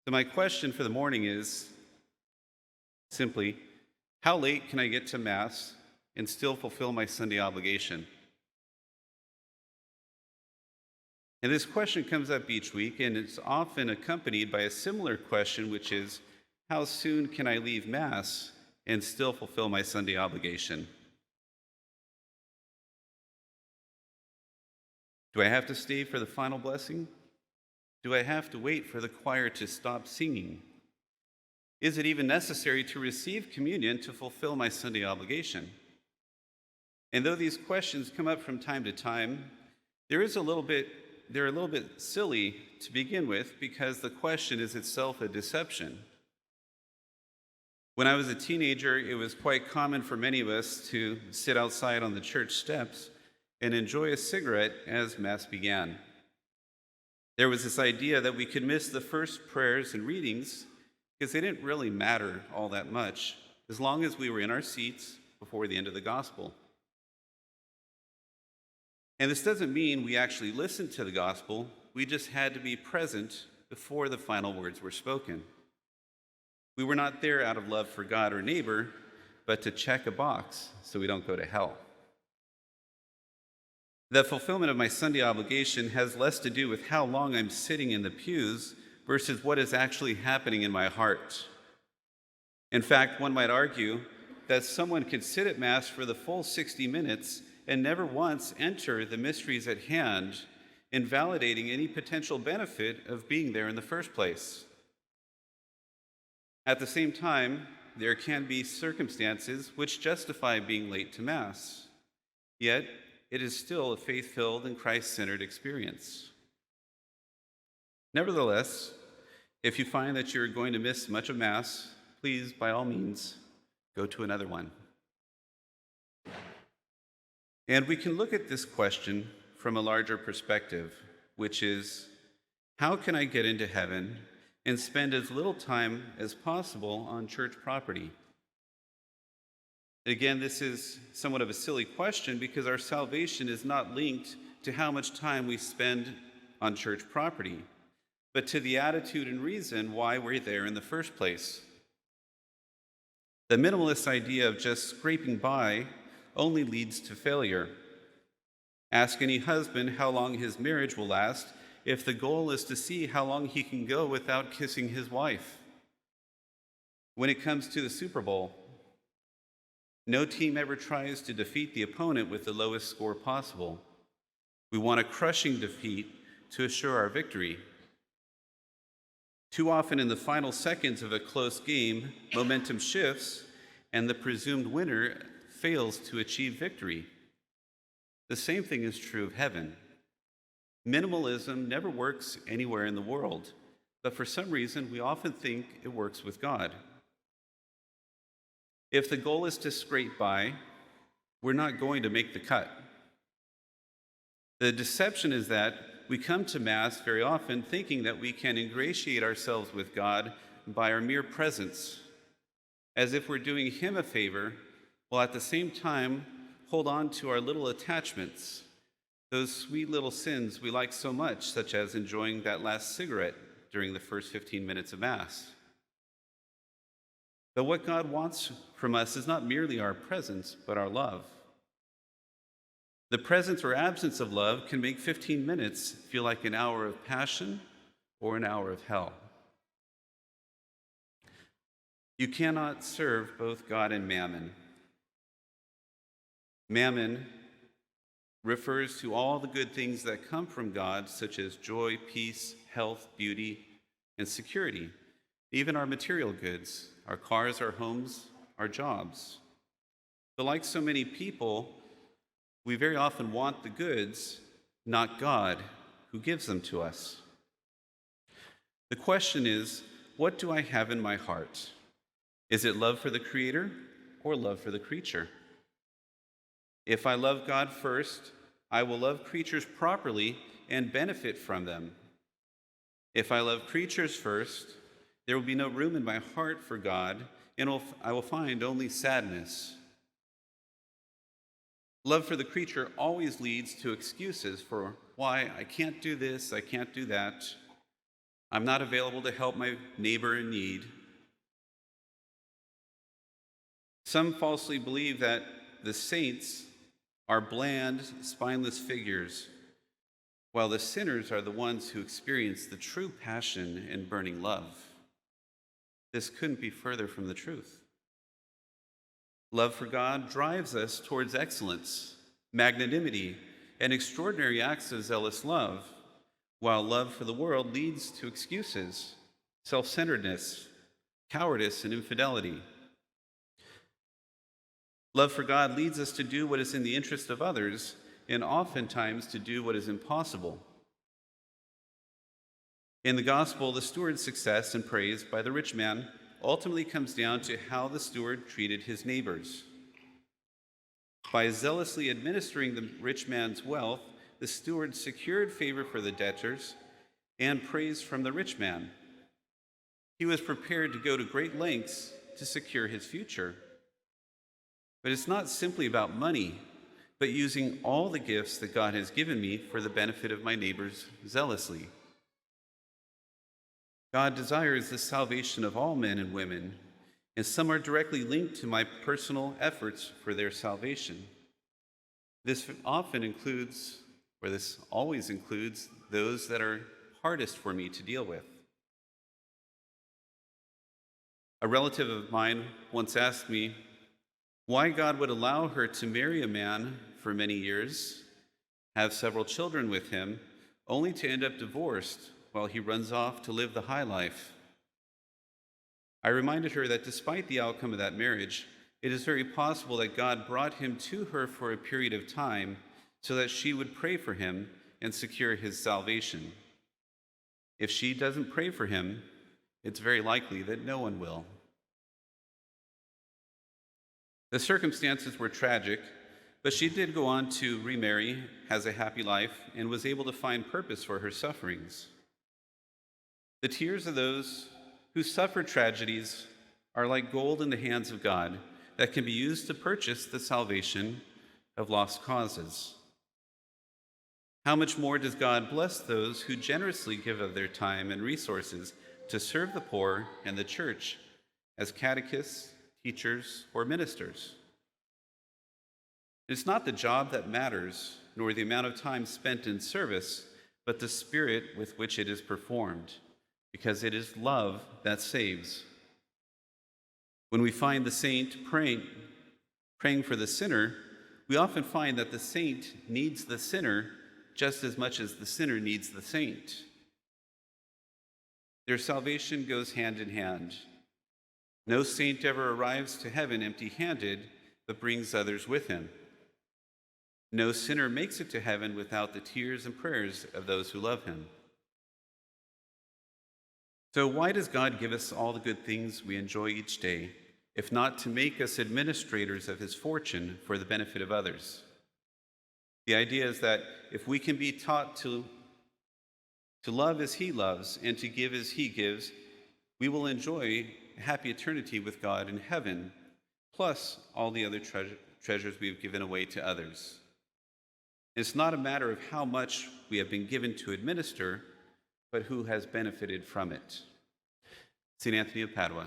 So my question for the morning is simply, how late can I get to Mass and still fulfill my Sunday obligation? And this question comes up each week, and it's often accompanied by a similar question, which is, how soon can I leave Mass and still fulfill my Sunday obligation? Do I have to stay for the final blessing? Do I have to wait for the choir to stop singing? Is it even necessary to receive communion to fulfill my Sunday obligation? And though these questions come up from time to time, they're a little bit silly to begin with because the question is itself a deception. When I was a teenager, it was quite common for many of us to sit outside on the church steps and enjoy a cigarette as Mass began. There was this idea that we could miss the first prayers and readings because they didn't really matter all that much as long as we were in our seats before the end of the gospel. And this doesn't mean we actually listened to the gospel, we just had to be present before the final words were spoken. We were not there out of love for God or neighbor, but to check a box so we don't go to hell. The fulfillment of my Sunday obligation has less to do with how long I'm sitting in the pews versus what is actually happening in my heart. In fact, one might argue that someone could sit at Mass for the full 60 minutes and never once enter the mysteries at hand, invalidating any potential benefit of being there in the first place. At the same time, there can be circumstances which justify being late to Mass, yet it is still a faith-filled and Christ-centered experience. Nevertheless, if you find that you're going to miss much of Mass, please, by all means, go to another one. And we can look at this question from a larger perspective, which is, how can I get into heaven and spend as little time as possible on church property? Again, this is somewhat of a silly question because our salvation is not linked to how much time we spend on church property, but to the attitude and reason why we're there in the first place. The minimalist idea of just scraping by only leads to failure. Ask any husband how long his marriage will last if the goal is to see how long he can go without kissing his wife. When it comes to the Super Bowl, no team ever tries to defeat the opponent with the lowest score possible. We want a crushing defeat to assure our victory. Too often in the final seconds of a close game, momentum shifts and the presumed winner fails to achieve victory. The same thing is true of heaven. Minimalism never works anywhere in the world, but for some reason we often think it works with God. If the goal is to scrape by, we're not going to make the cut. The deception is that we come to Mass very often thinking that we can ingratiate ourselves with God by our mere presence, as if we're doing Him a favor, while at the same time hold on to our little attachments, those sweet little sins we like so much, such as enjoying that last cigarette during the first 15 minutes of Mass. But what God wants from us is not merely our presence, but our love. The presence or absence of love can make 15 minutes feel like an hour of passion or an hour of hell. You cannot serve both God and mammon. Mammon refers to all the good things that come from God, such as joy, peace, health, beauty, and security, even our material goods, our cars, our homes, our jobs. But like so many people, we very often want the goods, not God, who gives them to us. The question is, what do I have in my heart? Is it love for the Creator or love for the creature? If I love God first, I will love creatures properly and benefit from them. If I love creatures first, there will be no room in my heart for God, and I will find only sadness. Love for the creature always leads to excuses for why I can't do this, I can't do that. I'm not available to help my neighbor in need. Some falsely believe that the saints are bland, spineless figures, while the sinners are the ones who experience the true passion and burning love. This couldn't be further from the truth. Love for God drives us towards excellence, magnanimity, and extraordinary acts of zealous love, while love for the world leads to excuses, self-centeredness, cowardice, and infidelity. Love for God leads us to do what is in the interest of others, and oftentimes to do what is impossible. In the gospel, the steward's success and praise by the rich man ultimately comes down to how the steward treated his neighbors. By zealously administering the rich man's wealth, the steward secured favor for the debtors and praise from the rich man. He was prepared to go to great lengths to secure his future. But it's not simply about money, but using all the gifts that God has given me for the benefit of my neighbors zealously. God desires the salvation of all men and women, and some are directly linked to my personal efforts for their salvation. This always includes those that are hardest for me to deal with. A relative of mine once asked me why God would allow her to marry a man for many years, have several children with him, only to end up divorced while he runs off to live the high life. I reminded her that despite the outcome of that marriage, it is very possible that God brought him to her for a period of time so that she would pray for him and secure his salvation. If she doesn't pray for him, it's very likely that no one will. The circumstances were tragic, but she did go on to remarry, has a happy life, and was able to find purpose for her sufferings. The tears of those who suffer tragedies are like gold in the hands of God that can be used to purchase the salvation of lost causes. How much more does God bless those who generously give of their time and resources to serve the poor and the church as catechists, teachers, or ministers? It's not the job that matters, nor the amount of time spent in service, but the spirit with which it is performed, because it is love that saves. When we find the saint praying for the sinner, we often find that the saint needs the sinner just as much as the sinner needs the saint. Their salvation goes hand in hand. No saint ever arrives to heaven empty-handed, but brings others with him. No sinner makes it to heaven without the tears and prayers of those who love him. So why does God give us all the good things we enjoy each day, if not to make us administrators of his fortune for the benefit of others? The idea is that if we can be taught to love as he loves and to give as he gives, we will enjoy a happy eternity with God in heaven, plus all the other treasures we've given away to others. It's not a matter of how much we have been given to administer, but who has benefited from it. St. Anthony of Padua.